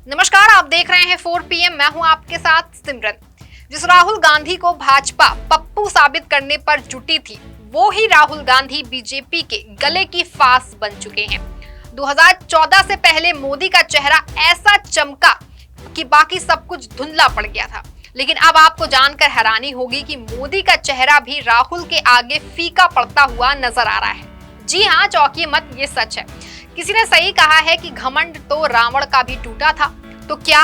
नमस्कार, आप देख रहे हैं 4 PM। मैं हूं आपके साथ सिमरन। जिस राहुल गांधी को भाजपा पप्पू साबित करने पर जुटी थी, वो ही राहुल गांधी बीजेपी के गले की फांस बन चुके हैं। 2014 से पहले मोदी का चेहरा ऐसा चमका कि बाकी सब कुछ धुंधला पड़ गया था, लेकिन अब आपको जानकर हैरानी होगी कि मोदी का चेहरा भी राहुल के आगे फीका पड़ता हुआ नजर आ रहा है। जी हाँ, चौंकिए मत, ये सच है। किसी ने सही कहा है कि घमंड तो रावण का भी टूटा था। तो क्या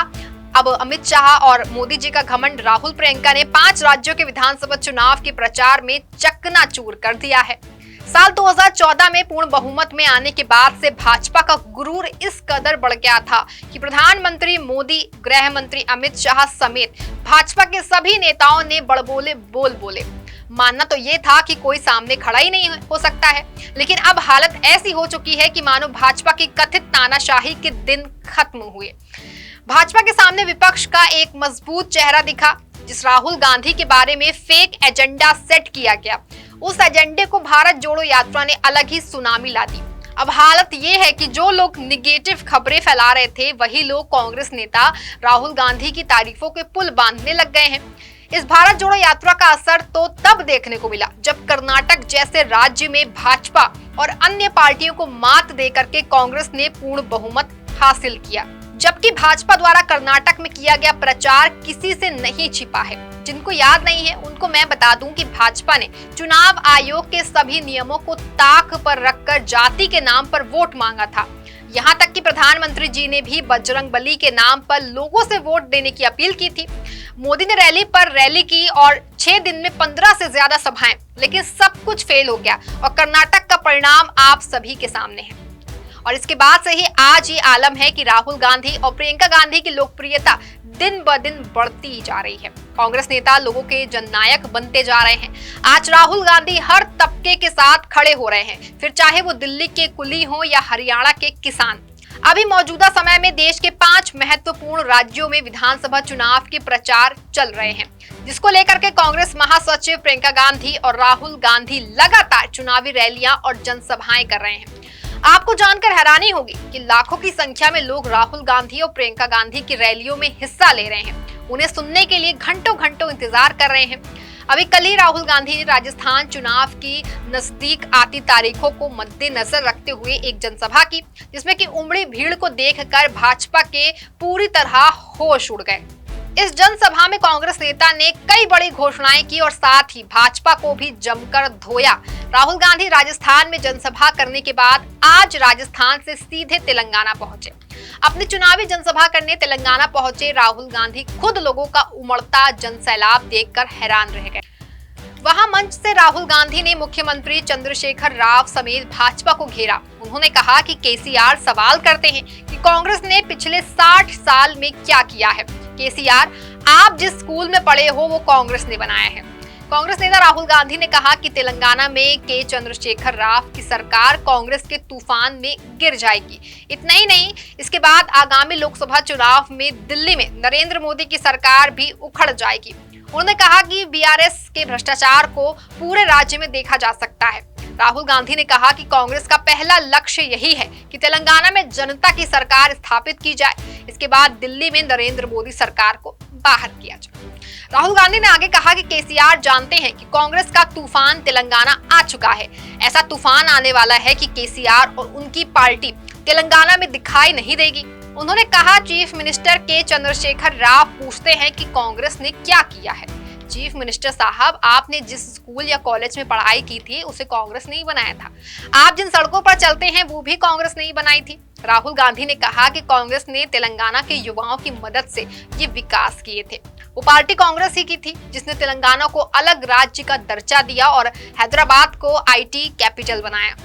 अब अमित शाह और मोदी जी का घमंड राहुल प्रियंका ने 5 राज्यों के विधानसभा चुनाव के प्रचार में चकनाचूर कर दिया है। साल 2014 में पूर्ण बहुमत में आने के बाद से भाजपा का गुरूर इस कदर बढ़ गया था कि प्रधानमंत्री मोदी, गृह मंत्री अमित शाह समेत भाजपा के सभी नेताओं ने बड़बोले बोल बोले। मानना तो ये था कि कोई सामने खड़ा ही नहीं हो सकता है, लेकिन अब हालत ऐसी हो चुकी है कि मानो भाजपा की कथित तानाशाही के दिन खत्म हुए। भाजपा के सामने विपक्ष का एक मजबूत चेहरा दिखा। जिस राहुल गांधी के बारे में फेक एजेंडा सेट किया गया, उस एजेंडे को भारत जोड़ो यात्रा ने अलग ही सुनामी ला दी। अब हालत ये है कि जो लोग निगेटिव खबरें फैला रहे थे, वही लोग कांग्रेस नेता राहुल गांधी की तारीफों के पुल बांधने लग गए हैं। इस भारत जोड़ो यात्रा का असर तो तब देखने को मिला जब कर्नाटक जैसे राज्य में भाजपा और अन्य पार्टियों को मात देकर के कांग्रेस ने पूर्ण बहुमत हासिल किया। जबकि भाजपा द्वारा कर्नाटक में किया गया प्रचार किसी से नहीं छिपा है। जिनको याद नहीं है उनको मैं बता दूं कि भाजपा ने चुनाव आयोग के सभी नियमों को ताक पर रखकर जाति के नाम पर वोट मांगा था। यहाँ तक कि प्रधानमंत्री जी ने भी बजरंगबली के नाम पर लोगों से वोट देने की अपील की थी। मोदी ने रैली पर रैली की और 6 दिन में 15 से ज्यादा सभाएं, लेकिन सब कुछ फेल हो गया और कर्नाटक का परिणाम आप सभी के सामने है। और इसके बाद से ही आज ये आलम है कि राहुल गांधी और प्रियंका गांधी की लोकप्रियता दिन ब दिन बढ़ती जा रही है। कांग्रेस नेता लोगों के जननायक बनते जा रहे हैं। आज राहुल गांधी हर तबके के साथ खड़े हो रहे हैं, फिर चाहे वो दिल्ली के कुली हो या हरियाणा के किसान। अभी मौजूदा समय में देश के 5 महत्वपूर्ण राज्यों में विधानसभा चुनाव के प्रचार चल रहे हैं, जिसको लेकर के कांग्रेस महासचिव प्रियंका गांधी और राहुल गांधी लगातार चुनावी रैलियां और जनसभाएं कर रहे हैं। आपको जानकर हैरानी होगी कि लाखों की संख्या में लोग राहुल गांधी और प्रियंका गांधी की रैलियों में हिस्सा ले रहे हैं। उन्हें सुनने के लिए घंटों घंटों इंतजार कर रहे हैं। अभी कल ही राहुल गांधी ने राजस्थान चुनाव की नजदीक आती तारीखों को मद्देनजर रखते हुए एक जनसभा की, जिसमें कि उमड़ी भीड़ को देखकर भाजपा के पूरी तरह होश उड़ गए। इस जनसभा में कांग्रेस नेता ने कई बड़ी घोषणाएं की और साथ ही भाजपा को भी जमकर धोया। राहुल गांधी राजस्थान में जनसभा करने के बाद आज राजस्थान से सीधे तेलंगाना पहुंचे। अपनी चुनावी जनसभा करने तेलंगाना पहुंचे राहुल गांधी खुद लोगों का उमड़ता जनसैलाब देखकर हैरान रह गए। वहां मंच से राहुल गांधी ने मुख्यमंत्री चंद्रशेखर राव समेत भाजपा को घेरा। उन्होंने कहा कि केसीआर सवाल करते हैं कि कांग्रेस ने पिछले 60 साल में क्या किया है। केसीआर, आप जिस स्कूल में पढ़े हो वो कांग्रेस ने बनाया है। कांग्रेस नेता राहुल गांधी ने कहा कि तेलंगाना में के चंद्रशेखर राव की सरकार कांग्रेस के तूफान में गिर जाएगी। इतना ही नहीं, इसके बाद आगामी लोकसभा चुनाव में दिल्ली में नरेंद्र मोदी की सरकार भी उखड़ जाएगी। उन्होंने कहा कि बीआरएस के भ्रष्टाचार को पूरे राज्य में देखा जा सकता है। राहुल गांधी ने कहा कि कांग्रेस का पहला लक्ष्य यही है कि तेलंगाना में जनता की सरकार स्थापित की जाए, इसके बाद दिल्ली में नरेंद्र मोदी सरकार को बाहर किया जाए। राहुल गांधी ने आगे कहा कि केसीआर जानते हैं कि कांग्रेस का तूफान तेलंगाना आ चुका है। ऐसा तूफान आने वाला है कि केसीआर और उनकी पार्टी तेलंगाना में दिखाई नहीं देगी। उन्होंने कहा, चीफ मिनिस्टर के चंद्रशेखर राव पूछते हैं कि कांग्रेस ने क्या किया है। चीफ मिनिस्टर साहब, आपने जिस स्कूल या कॉलेज में पढ़ाई की थी उसे कांग्रेस ने ही बनाया था। आप जिन सड़कों पर चलते हैं वो भी कांग्रेस ने ही बनाई थी। राहुल गांधी ने कहा कि कांग्रेस ने तेलंगाना के युवाओं की मदद से ये विकास किए थे। वो पार्टी कांग्रेस ही की थी जिसने तेलंगाना को अलग राज्य का दर्जा दिया और हैदराबाद को आईटी कैपिटल बनाया।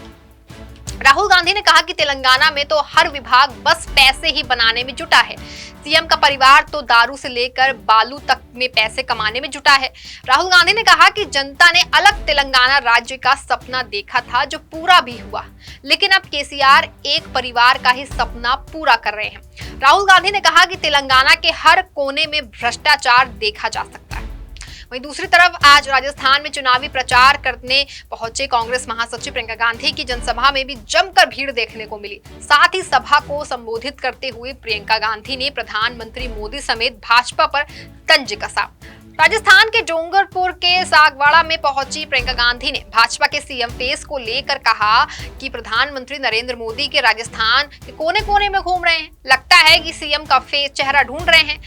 राहुल गांधी ने कहा कि तेलंगाना में तो हर विभाग बस पैसे ही बनाने में जुटा है। सीएम का परिवार तो दारू से लेकर बालू तक में पैसे कमाने में जुटा है। राहुल गांधी ने कहा कि जनता ने अलग तेलंगाना राज्य का सपना देखा था जो पूरा भी हुआ, लेकिन अब केसीआर एक परिवार का ही सपना पूरा कर रहे हैं। राहुल गांधी ने कहा कि तेलंगाना के हर कोने में भ्रष्टाचार देखा जा सकता है। वहीं दूसरी तरफ आज राजस्थान में चुनावी प्रचार करने पहुंचे कांग्रेस महासचिव प्रियंका गांधी की जनसभा में भी जमकर भीड़ देखने को मिली। साथ ही सभा को संबोधित करते हुए प्रियंका गांधी ने प्रधानमंत्री मोदी समेत भाजपा पर तंज कसा। राजस्थान के डूंगरपुर के सागवाड़ा में पहुंची प्रियंका गांधी ने भाजपा के सीएम फेस को लेकर कहा कि प्रधानमंत्री नरेंद्र मोदी के राजस्थान के कोने कोने में घूम रहे हैं, लगता है कि सीएम का फेस चेहरा ढूंढ रहे हैं।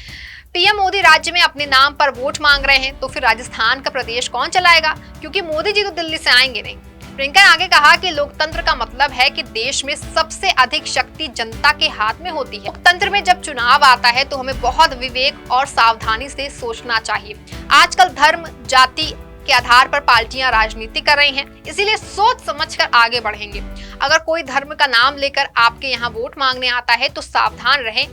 पीएम मोदी राज्य में अपने नाम पर वोट मांग रहे हैं, तो फिर राजस्थान का प्रदेश कौन चलाएगा, क्योंकि मोदी जी तो दिल्ली से आएंगे नहीं। प्रियंका ने आगे कहा कि लोकतंत्र का मतलब है कि देश में सबसे अधिक शक्ति जनता के हाथ में होती है। लोकतंत्र में जब चुनाव आता है तो हमें बहुत विवेक और सावधानी से सोचना चाहिए। आजकल धर्म, जाति के आधार पर पार्टियां राजनीति कर रही हैं, इसीलिए सोच समझकर आगे बढ़ेंगे। अगर कोई धर्म का नाम लेकर आपके यहाँ वोट मांगने आता है तो सावधान रहें।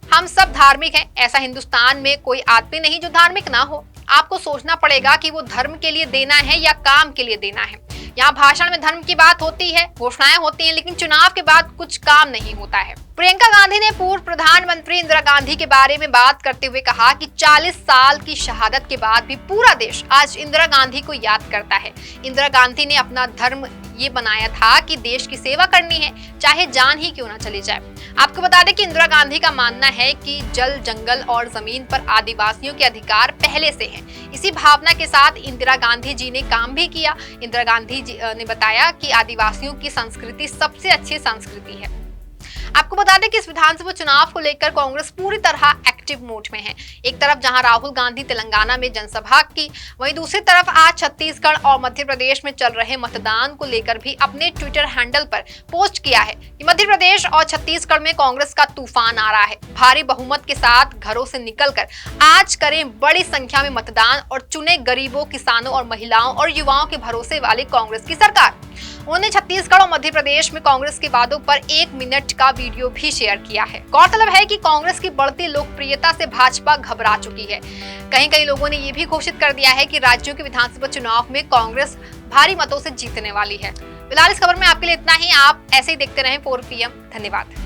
हम सब धार्मिक हैं, ऐसा हिंदुस्तान में कोई आदमी नहीं जो धार्मिक ना हो। आपको सोचना पड़ेगा कि वो धर्म के लिए देना है या काम के लिए देना है। यहाँ भाषण में धर्म की बात होती है, घोषणाएं होती हैं, लेकिन चुनाव के बाद कुछ काम नहीं होता है। प्रियंका गांधी ने पूर्व प्रधानमंत्री इंदिरा गांधी के बारे में बात करते हुए कहा कि 40 साल की शहादत के बाद भी पूरा देश आज इंदिरा गांधी को याद करता है। इंदिरा गांधी ने अपना धर्म ये बनाया था कि देश की सेवा करनी है, चाहे जान ही क्यों ना चली जाए। आपको बता दें कि इंदिरा गांधी का मानना है कि जल, जंगल और जमीन पर आदिवासियों के अधिकार पहले से हैं। इसी भावना के साथ इंदिरा गांधी जी ने काम भी किया। इंदिरा गांधी जी ने बताया कि आदिवासियों की संस्कृति सबसे अच्छी संस्कृति है। आपको बता दें कि इस विधानसभा चुनाव को लेकर कांग्रेस पूरी तरह एक्टिव मोड में है। एक तरफ जहां राहुल गांधी तेलंगाना में जनसभा की, वहीं दूसरी तरफ आज छत्तीसगढ़ और मध्य प्रदेश में चल रहे मतदान को लेकर भी अपने ट्विटर हैंडल पर पोस्ट किया है कि मध्य प्रदेश और छत्तीसगढ़ में कांग्रेस का तूफान आ रहा है। भारी बहुमत के साथ घरों से निकलकर आज करें बड़ी संख्या में मतदान और चुने गरीबों, किसानों और महिलाओं और युवाओं के भरोसे वाली कांग्रेस की सरकार। उन्होंने छत्तीसगढ़ और मध्य प्रदेश में कांग्रेस के वादों पर 1 मिनट का वीडियो भी शेयर किया है। गौरतलब है कि कांग्रेस की बढ़ती लोकप्रियता से भाजपा घबरा चुकी है। कई लोगों ने ये भी घोषित कर दिया है कि राज्यों के विधानसभा चुनाव में कांग्रेस भारी मतों से जीतने वाली है। फिलहाल इस खबर में आपके लिए इतना ही। आप ऐसे ही देखते रहें 4 PM। धन्यवाद।